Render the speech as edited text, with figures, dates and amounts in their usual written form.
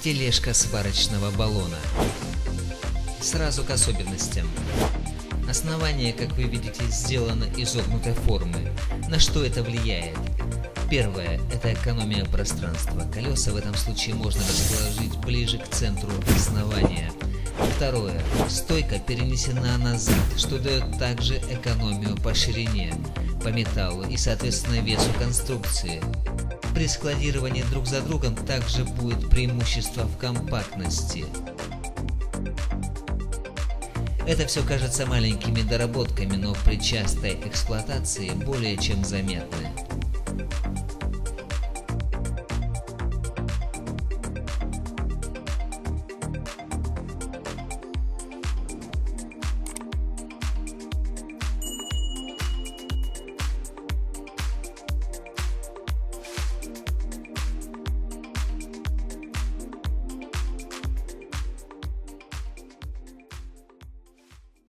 Тележка сварочного баллона. Сразу к особенностям. Основание, как вы видите, сделано изогнутой формы. На что это влияет? Первое – это экономия пространства. Колеса в этом случае можно расположить ближе к центру основания. Второе – стойка перенесена назад, что дает также экономию по ширине, по металлу и, соответственно, весу конструкции. При складировании друг за другом также будет преимущество в компактности. Это все кажется маленькими доработками, но при частой эксплуатации более чем заметны.